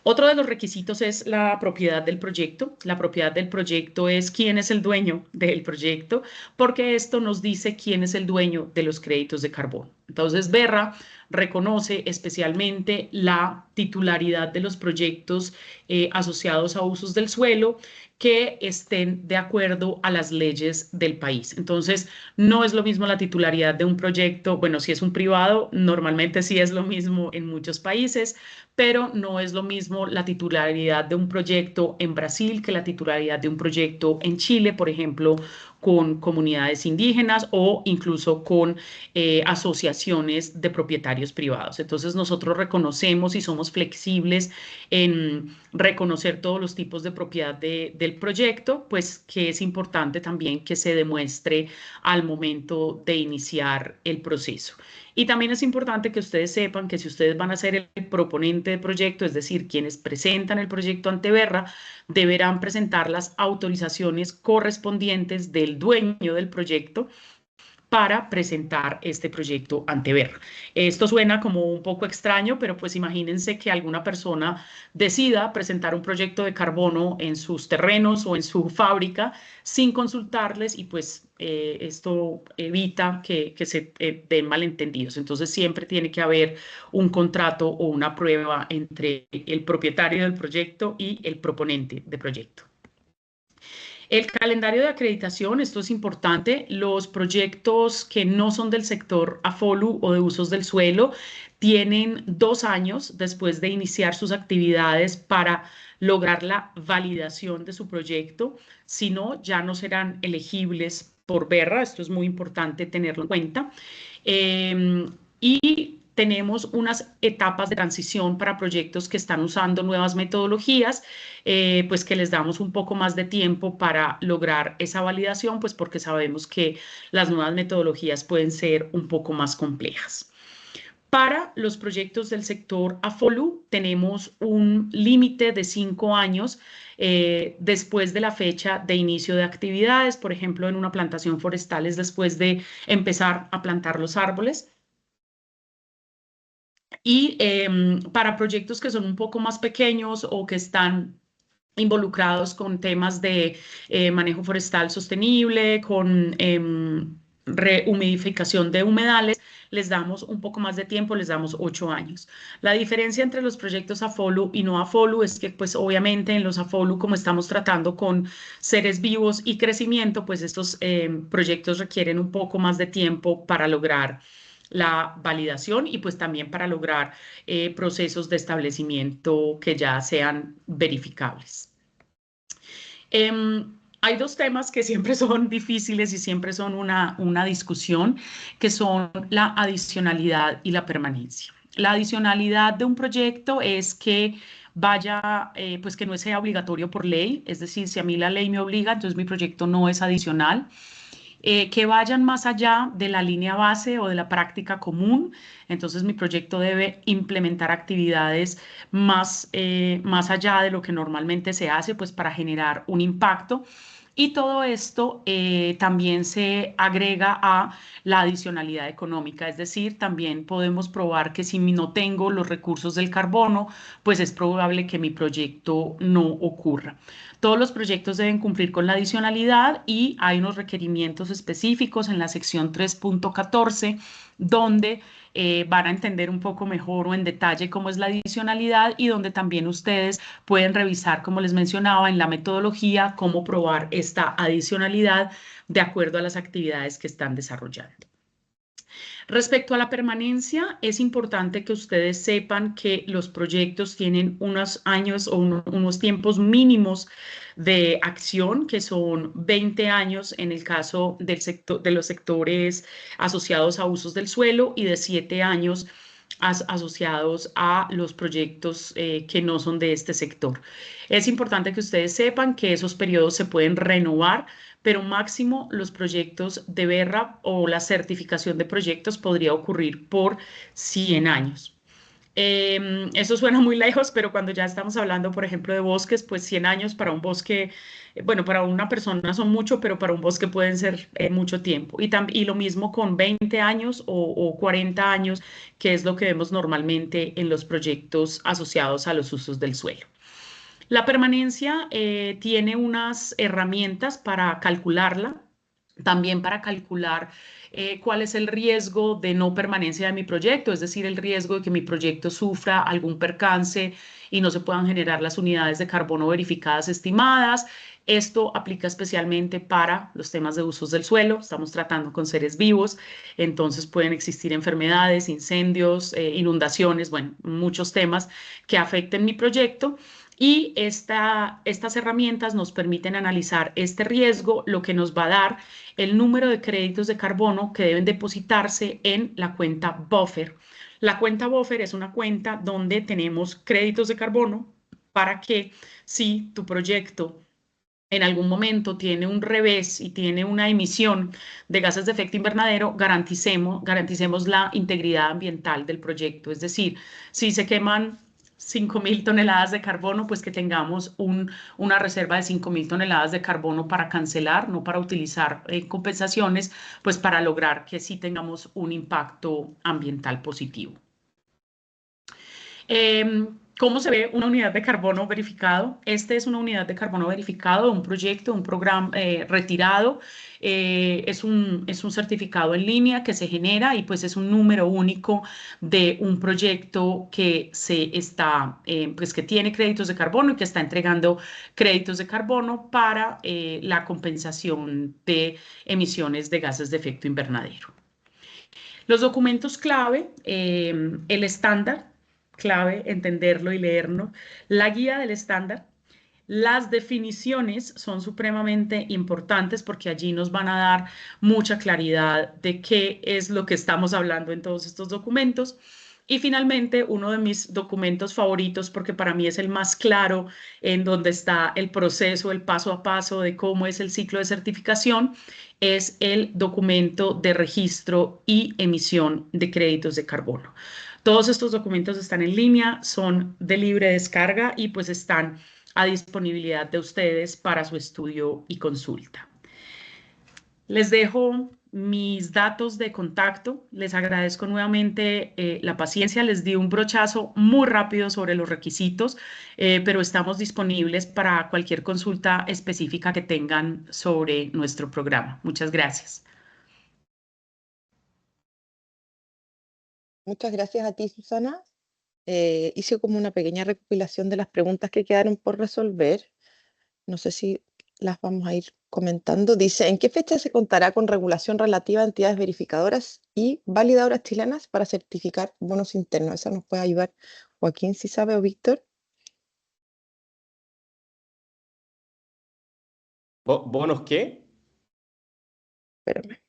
Otro de los requisitos es la propiedad del proyecto. La propiedad del proyecto es quién es el dueño del proyecto, porque esto nos dice quién es el dueño de los créditos de carbono. Entonces, Verra reconoce especialmente la titularidad de los proyectos asociados a usos del suelo que estén de acuerdo a las leyes del país. Entonces, no es lo mismo la titularidad de un proyecto, bueno, si es un privado, normalmente sí es lo mismo en muchos países, pero no es lo mismo la titularidad de un proyecto en Brasil que la titularidad de un proyecto en Chile, por ejemplo, con comunidades indígenas o incluso con asociaciones de propietarios privados. Entonces nosotros reconocemos y somos flexibles en reconocer todos los tipos de propiedad del proyecto, pues que es importante también que se demuestre al momento de iniciar el proceso. Y también es importante que ustedes sepan que si ustedes van a ser el proponente del proyecto, es decir, quienes presentan el proyecto ante Verra, deberán presentar las autorizaciones correspondientes del dueño del proyecto para presentar este proyecto ante Verra. Esto suena como un poco extraño, pero pues imagínense que alguna persona decida presentar un proyecto de carbono en sus terrenos o en su fábrica sin consultarles y pues esto evita que se den malentendidos. Entonces siempre tiene que haber un contrato o una prueba entre el propietario del proyecto y el proponente del proyecto. El calendario de acreditación, esto es importante, los proyectos que no son del sector AFOLU o de usos del suelo tienen 2 años después de iniciar sus actividades para lograr la validación de su proyecto, si no, ya no serán elegibles por Verra, esto es muy importante tenerlo en cuenta. Y tenemos unas etapas de transición para proyectos que están usando nuevas metodologías, pues que les damos un poco más de tiempo para lograr esa validación, pues porque sabemos que las nuevas metodologías pueden ser un poco más complejas. Para los proyectos del sector AFOLU tenemos un límite de 5 años después de la fecha de inicio de actividades, por ejemplo, en una plantación forestal es después de empezar a plantar los árboles. Y para proyectos que son un poco más pequeños o que están involucrados con temas de manejo forestal sostenible, con rehumidificación de humedales, les damos un poco más de tiempo, les damos 8 años. La diferencia entre los proyectos AFOLU y no AFOLU es que, pues obviamente en los AFOLU, como estamos tratando con seres vivos y crecimiento, pues estos proyectos requieren un poco más de tiempo para lograr la validación y pues también para lograr procesos de establecimiento que ya sean verificables. Hay 2 temas que siempre son difíciles y siempre son una discusión, que son la adicionalidad y la permanencia. La adicionalidad de un proyecto es que vaya, pues que no sea obligatorio por ley, es decir, si a mí la ley me obliga, entonces mi proyecto no es adicional. Que vayan más allá de la línea base o de la práctica común. Entonces, mi proyecto debe implementar actividades más allá de lo que normalmente se hace, pues para generar un impacto. Y todo esto también se agrega a la adicionalidad económica, es decir, también podemos probar que si no tengo los recursos del carbono, pues es probable que mi proyecto no ocurra. Todos los proyectos deben cumplir con la adicionalidad y hay unos requerimientos específicos en la sección 3.14 donde van a entender un poco mejor o en detalle cómo es la adicionalidad y donde también ustedes pueden revisar, como les mencionaba, en la metodología, cómo probar esta adicionalidad de acuerdo a las actividades que están desarrollando. Respecto a la permanencia, es importante que ustedes sepan que los proyectos tienen unos años o unos tiempos mínimos de acción, que son 20 años en el caso del sector, de los sectores asociados a usos del suelo y de 7 años asociados a los proyectos que no son de este sector. Es importante que ustedes sepan que esos periodos se pueden renovar, pero máximo los proyectos de Verra o la certificación de proyectos podría ocurrir por 100 años. Eso suena muy lejos, pero cuando ya estamos hablando, por ejemplo, de bosques, pues 100 años para un bosque, bueno, para una persona son mucho, pero para un bosque pueden ser mucho tiempo. Y lo mismo con 20 años o 40 años, que es lo que vemos normalmente en los proyectos asociados a los usos del suelo. La permanencia tiene unas herramientas para calcularla, también para calcular cuál es el riesgo de no permanencia de mi proyecto, es decir, el riesgo de que mi proyecto sufra algún percance y no se puedan generar las unidades de carbono verificadas estimadas. Esto aplica especialmente para los temas de usos del suelo. Estamos tratando con seres vivos, entonces pueden existir enfermedades, incendios, inundaciones, bueno, muchos temas que afecten mi proyecto. Y estas herramientas nos permiten analizar este riesgo, lo que nos va a dar el número de créditos de carbono que deben depositarse en la cuenta buffer. La cuenta buffer es una cuenta donde tenemos créditos de carbono para que si tu proyecto en algún momento tiene un revés y tiene una emisión de gases de efecto invernadero, garanticemos la integridad ambiental del proyecto. Es decir, si se queman 5.000 toneladas de carbono, pues que tengamos una reserva de 5.000 toneladas de carbono para cancelar, no para utilizar compensaciones, pues para lograr que sí tengamos un impacto ambiental positivo. ¿Cómo se ve una unidad de carbono verificado? Este es una unidad de carbono verificado, un proyecto, un programa retirado. Es un certificado en línea que se genera y pues es un número único de un proyecto que pues que tiene créditos de carbono y que está entregando créditos de carbono para la compensación de emisiones de gases de efecto invernadero. Los documentos clave, el estándar, clave entenderlo y leerlo, la guía del estándar, las definiciones son supremamente importantes porque allí nos van a dar mucha claridad de qué es lo que estamos hablando en todos estos documentos. Y finalmente, uno de mis documentos favoritos, porque para mí es el más claro, en donde está el proceso, el paso a paso de cómo es el ciclo de certificación, es el documento de registro y emisión de créditos de carbono. Todos estos documentos están en línea, son de libre descarga y pues están a disponibilidad de ustedes para su estudio y consulta. Les dejo mis datos de contacto. Les agradezco nuevamente la paciencia. Les di un brochazo muy rápido sobre los requisitos, pero estamos disponibles para cualquier consulta específica que tengan sobre nuestro programa. Muchas gracias. Muchas gracias a ti, Susana. Hice como una pequeña recopilación de las preguntas que quedaron por resolver. No sé si las vamos a ir comentando. Dice, ¿en qué fecha se contará con regulación relativa a entidades verificadoras y validadoras chilenas para certificar bonos internos? Eso nos puede ayudar Joaquín, si sabe, o Víctor. ¿Bonos qué? Espérame.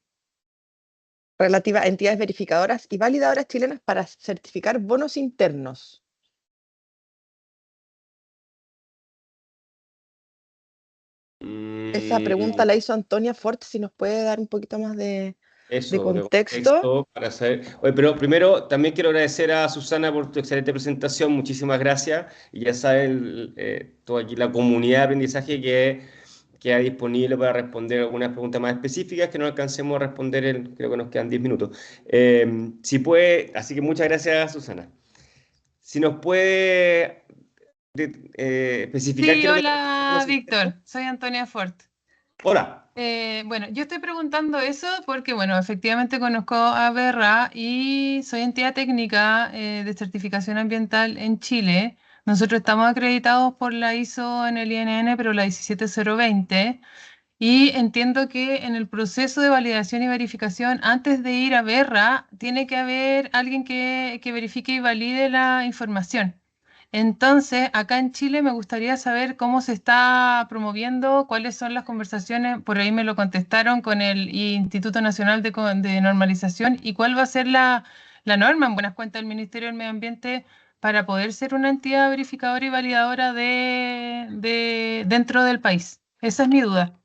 Relativa a entidades verificadoras y validadoras chilenas para certificar bonos internos. Esa pregunta la hizo Antonia Fort, si nos puede dar un poquito más de contexto. Para saber. Oye, pero primero también quiero agradecer a Susana por tu excelente presentación, muchísimas gracias. Y ya saben, toda aquí la comunidad de aprendizaje que queda disponible para responder algunas preguntas más específicas que no alcancemos a responder creo que nos quedan 10 minutos. Si puede, así que muchas gracias, Susana. Si nos puede especificar... Sí, hola, Víctor. Soy Antonia Fort. Hola. Bueno, yo estoy preguntando eso porque, bueno, efectivamente conozco a Verra y soy entidad técnica de certificación ambiental en Chile. Nosotros estamos acreditados por la ISO en el INN, pero la 17020. Y entiendo que en el proceso de validación y verificación, antes de ir a Verra, tiene que haber alguien que verifique y valide la información. Entonces, acá en Chile me gustaría saber cómo se está promoviendo, cuáles son las conversaciones, por ahí me lo contestaron con el Instituto Nacional de Normalización y cuál va a ser la norma, en buenas cuentas, del Ministerio del Medio Ambiente para poder ser una entidad verificadora y validadora dentro del país. Esa es mi duda.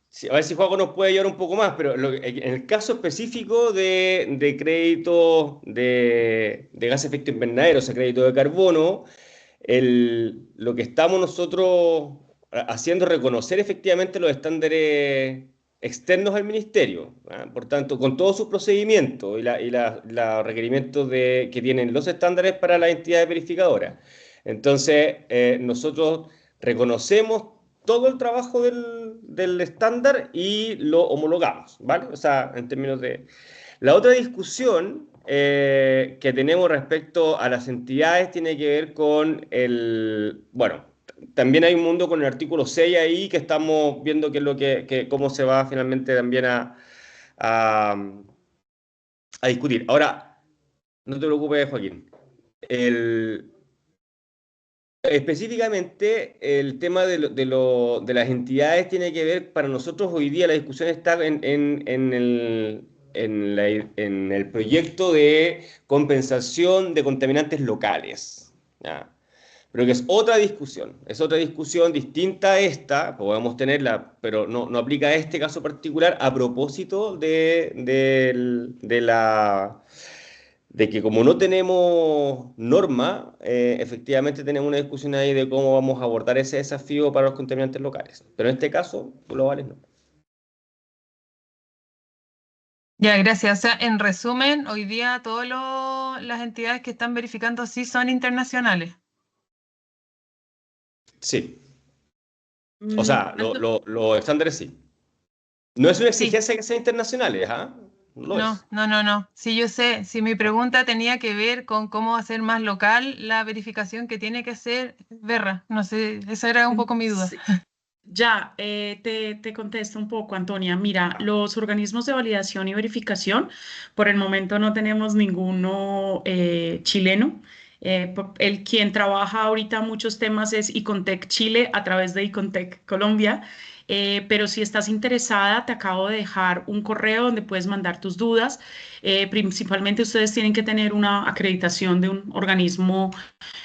Sí, a ver si Juaco nos puede ayudar un poco más, pero en el caso específico de créditos de gas de efecto invernadero, o sea, crédito de carbono, lo que estamos nosotros haciendo es reconocer efectivamente los estándares externos al ministerio, ¿ah? Por tanto, con todos sus procedimientos y los requerimientos que tienen los estándares para las entidades verificadoras. Entonces, nosotros reconocemos todo el trabajo del estándar y lo homologamos, ¿vale? O sea, en términos de... La otra discusión que tenemos respecto a las entidades tiene que ver con bueno, también hay un mundo con el artículo 6 ahí que estamos viendo qué es cómo se va finalmente también a discutir. Ahora, no te preocupes, Joaquín. Específicamente, el tema de las entidades tiene que ver, para nosotros hoy día la discusión está en el proyecto de compensación de contaminantes locales, ¿ya? pero que es otra discusión distinta a esta, podemos tenerla, pero no aplica a este caso particular a propósito de que como no tenemos norma, efectivamente tenemos una discusión ahí de cómo vamos a abordar ese desafío para los contaminantes locales, pero en este caso, globales no. Ya, gracias. O sea, en resumen, hoy día todas las entidades que están verificando sí son internacionales. Sí, o sea, Anto- los estándares sí. No es una Sí, exigencia que sean internacionales, ¿ah? No lo no, es. no, no, no. Sí, yo sé. Si mi pregunta tenía que ver con cómo hacer más local la verificación que tiene que hacer Berra. No sé, esa era un poco mi duda. sí. Ya, te contesto un poco, Antonia. Mira, los organismos de validación y verificación, por el momento no tenemos ninguno chileno. El quien trabaja ahorita muchos temas es Icontec Chile a través de Icontec Colombia. Pero si estás interesada, te acabo de dejar un correo donde puedes mandar tus dudas. Principalmente ustedes tienen que tener una acreditación de un organismo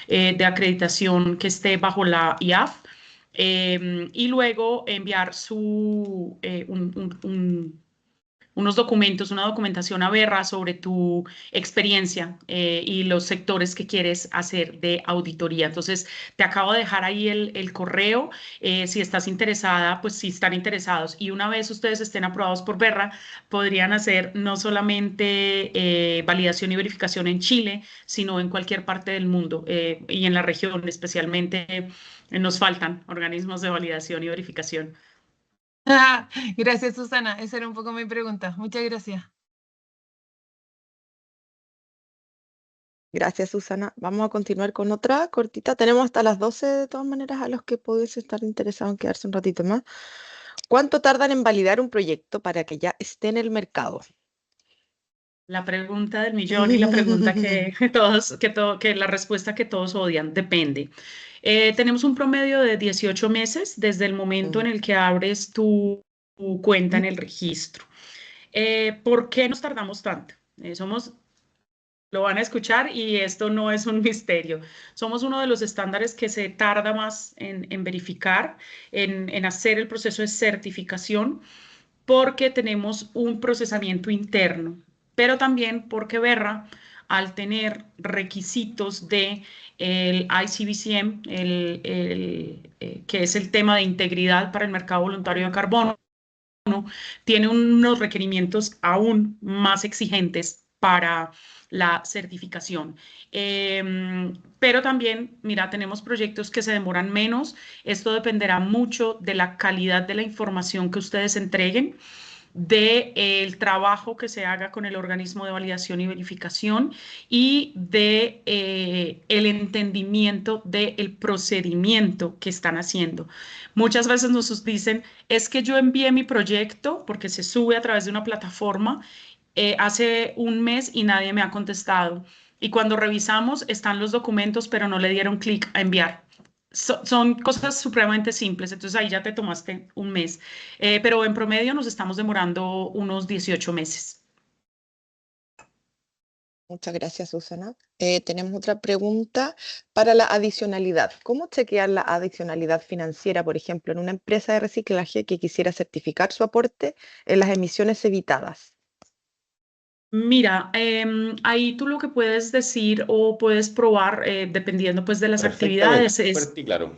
de acreditación que esté bajo la IAF, y luego enviar unos documentos, una documentación a Berra sobre tu experiencia y los sectores que quieres hacer de auditoría. Entonces, te acabo de dejar ahí el correo. Si estás interesada, pues si están interesados y una vez ustedes estén aprobados por Berra, podrían hacer no solamente validación y verificación en Chile, sino en cualquier parte del mundo y en la región especialmente. Nos faltan organismos de validación y verificación. Gracias, Susana. Esa era un poco mi pregunta. Muchas gracias. Gracias, Susana. Vamos a continuar con otra cortita. Tenemos hasta las 12 de todas maneras a los que pudiese estar interesados en quedarse un ratito más. ¿Cuánto tardan en validar un proyecto para que ya esté en el mercado? La pregunta del millón y la pregunta que todos, que la respuesta que todos odian, depende. Tenemos un promedio de 18 meses desde el momento en el que abres tu cuenta en el registro. ¿Por qué nos tardamos tanto? Lo van a escuchar y esto no es un misterio. Somos uno de los estándares que se tarda más en verificar, en hacer el proceso de certificación porque tenemos un procesamiento interno, pero también porque Berra, al tener requisitos de el ICBCM, que es el tema de integridad para el mercado voluntario de carbono, tiene unos requerimientos aún más exigentes para la certificación. Pero también, mira, tenemos proyectos que se demoran menos. Esto dependerá mucho de la calidad de la información que ustedes entreguen, del trabajo que se haga con el organismo de validación y verificación y de el entendimiento del procedimiento que están haciendo. Muchas veces nos dicen, es que yo envié mi proyecto porque se sube a través de una plataforma hace un mes y nadie me ha contestado. Y cuando revisamos están los documentos, pero no le dieron clic a enviar. Son cosas supremamente simples, entonces ahí ya te tomaste un mes. Pero en promedio nos estamos demorando unos 18 meses. Muchas gracias, Susana. Tenemos otra pregunta para la adicionalidad. ¿Cómo chequear la adicionalidad financiera, por ejemplo, en una empresa de reciclaje que quisiera certificar su aporte en las emisiones evitadas? Mira, ahí tú lo que puedes decir o puedes probar, dependiendo pues de las Perfectamente, actividades, es, fuerte y claro.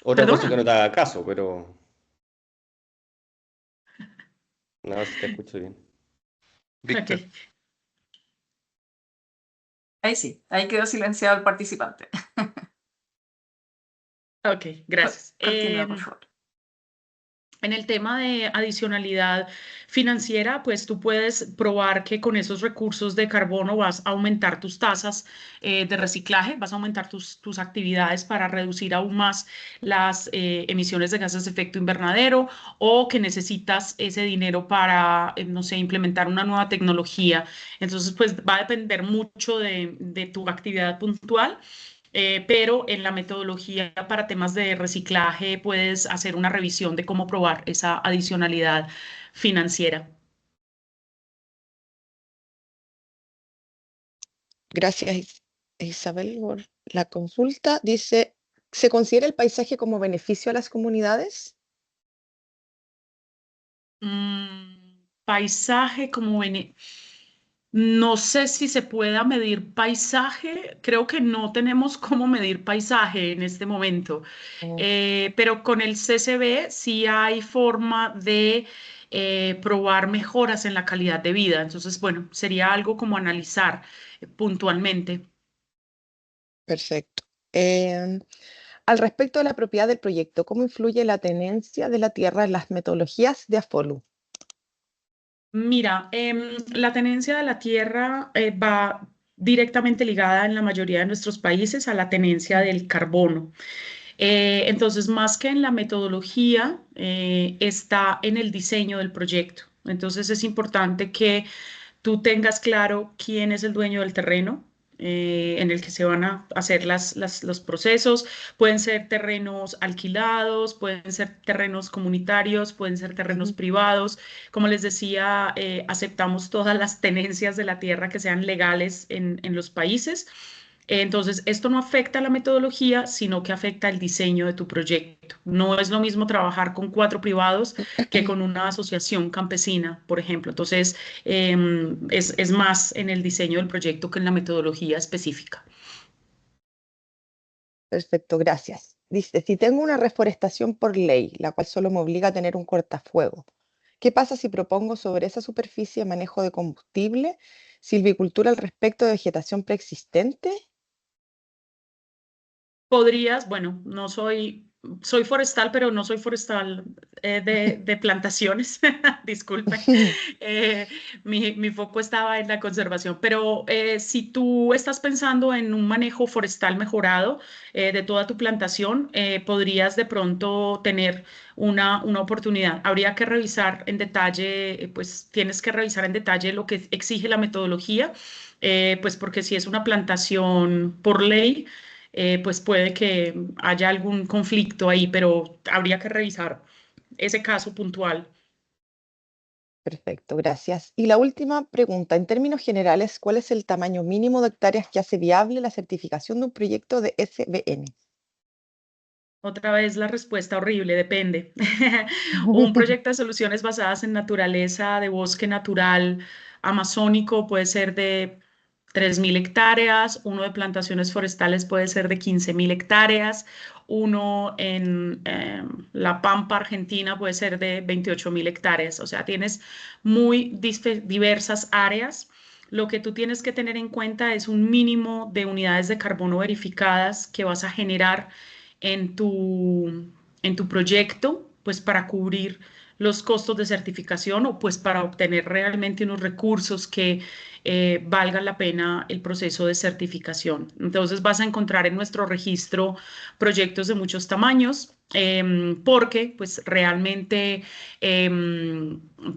Otra cosa que perdona. no te haga caso, pero a ver si te escucho bien. Víctor, Ok, Ahí sí, ahí quedó silenciado el participante. ok, gracias. Continúa, por favor. En el tema de adicionalidad financiera, pues tú puedes probar que con esos recursos de carbono vas a aumentar tus tasas de reciclaje, vas a aumentar tus actividades para reducir aún más las emisiones de gases de efecto invernadero o que necesitas ese dinero para, no sé, implementar una nueva tecnología. Entonces, pues va a depender mucho de tu actividad puntual. Pero en la metodología para temas de reciclaje puedes hacer una revisión de cómo probar esa adicionalidad financiera. Gracias, Isabel, por la consulta, dice, ¿se considera el paisaje como beneficio a las comunidades? Paisaje como no sé si se pueda medir paisaje, creo que no tenemos cómo medir paisaje en este momento. Mm, Pero con el CCB sí hay forma de probar mejoras en la calidad de vida. Entonces, bueno, sería algo como analizar puntualmente. perfecto. Al respecto de la propiedad del proyecto, ¿cómo influye la tenencia de la tierra en las metodologías de AFOLU? Mira, la tenencia de la tierra va directamente ligada en la mayoría de nuestros países a la tenencia del carbono. Entonces, más que en la metodología, está en el diseño del proyecto. Entonces, es importante que tú tengas claro quién es el dueño del terreno en el que se van a hacer los procesos. Pueden ser terrenos alquilados, pueden ser terrenos comunitarios, pueden ser terrenos Ujú. privados. Como les decía, aceptamos todas las tenencias de la tierra que sean legales en los países. Entonces, esto no afecta a la metodología, sino que afecta el diseño de tu proyecto. No es lo mismo trabajar con 4 privados que con una asociación campesina, por ejemplo. Entonces, es más en el diseño del proyecto que en la metodología específica. Perfecto, gracias. Dice, si tengo una reforestación por ley, la cual solo me obliga a tener un cortafuego, ¿qué pasa si propongo sobre esa superficie manejo de combustible, silvicultura al respecto de vegetación preexistente? Podrías, bueno, no soy forestal, pero no soy forestal de plantaciones, disculpen. Eh, mi foco estaba en la conservación, pero si tú estás pensando en un manejo forestal mejorado de toda tu plantación, podrías de pronto tener una oportunidad. Habría que revisar en detalle, pues tienes que revisar en detalle lo que exige la metodología, pues porque si es una plantación por ley, pues puede que haya algún conflicto ahí, pero habría que revisar ese caso puntual. Perfecto, gracias. Y la última pregunta, en términos generales, ¿cuál es el tamaño mínimo de hectáreas que hace viable la certificación de un proyecto de SBN? Otra vez la respuesta horrible, depende. Un proyecto de soluciones basadas en naturaleza, de bosque natural amazónico, puede ser de 3.000 hectáreas, uno de plantaciones forestales puede ser de 15.000 hectáreas, uno en La Pampa, Argentina, puede ser de 28.000 hectáreas. O sea, tienes muy diversas áreas. Lo que tú tienes que tener en cuenta es un mínimo de unidades de carbono verificadas que vas a generar en tu proyecto, pues para cubrir los costos de certificación o pues para obtener realmente unos recursos que valgan la pena el proceso de certificación. Entonces vas a encontrar en nuestro registro proyectos de muchos tamaños. Porque pues realmente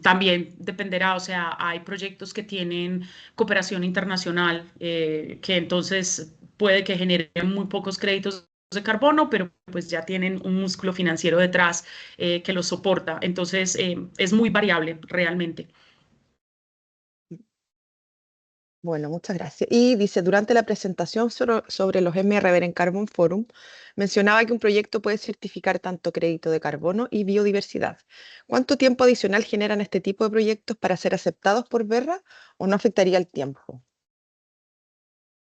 también dependerá, o sea, hay proyectos que tienen cooperación internacional, que entonces puede que generen muy pocos créditos de carbono, pero pues ya tienen un músculo financiero detrás que los soporta. Entonces, es muy variable realmente. Bueno, muchas gracias. Y dice, durante la presentación sobre los MRV en Carbon Forum, mencionaba que un proyecto puede certificar tanto crédito de carbono y biodiversidad. ¿Cuánto tiempo adicional generan este tipo de proyectos para ser aceptados por Verra o no afectaría el tiempo?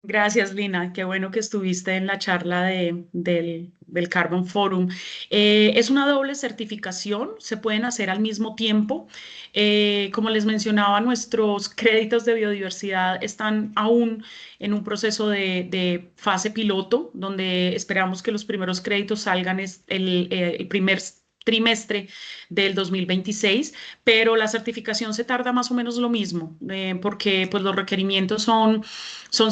Gracias, Lina. Qué bueno que estuviste en la charla del Carbon Forum. Es una doble certificación, se pueden hacer al mismo tiempo. Como les mencionaba, nuestros créditos de biodiversidad están aún en un proceso de fase piloto, donde esperamos que los primeros créditos salgan el primer trimestre del 2026, pero la certificación se tarda más o menos lo mismo, porque pues, los requerimientos son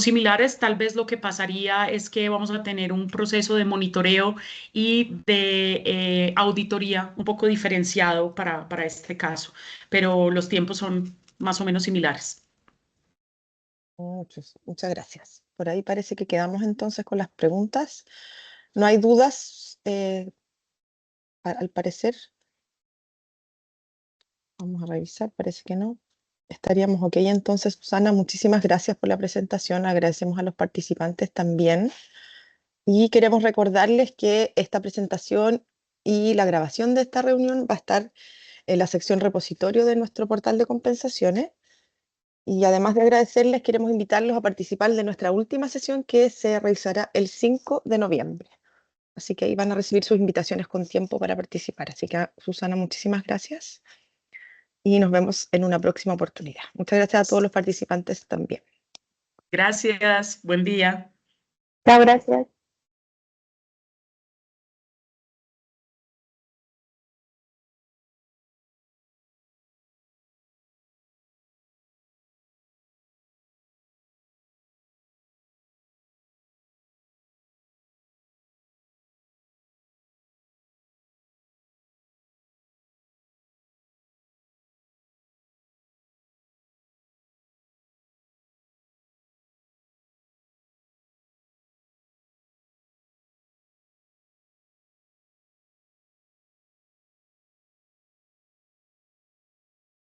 similares. Tal vez lo que pasaría es que vamos a tener un proceso de monitoreo y de auditoría un poco diferenciado para este caso, pero los tiempos son más o menos similares. Muchas gracias. Por ahí parece que quedamos entonces con las preguntas. No hay dudas, al parecer. Vamos a revisar, parece que no. Estaríamos ok. Entonces, Susana, muchísimas gracias por la presentación. Agradecemos a los participantes también. Y queremos recordarles que esta presentación y la grabación de esta reunión va a estar en la sección repositorio de nuestro portal de compensaciones. Y además de agradecerles, queremos invitarlos a participar de nuestra última sesión que se realizará el 5 de noviembre. Así que ahí van a recibir sus invitaciones con tiempo para participar. Así que, Susana, muchísimas gracias. Y nos vemos en una próxima oportunidad. Muchas gracias a todos los participantes también. Gracias, buen día. Chao, gracias.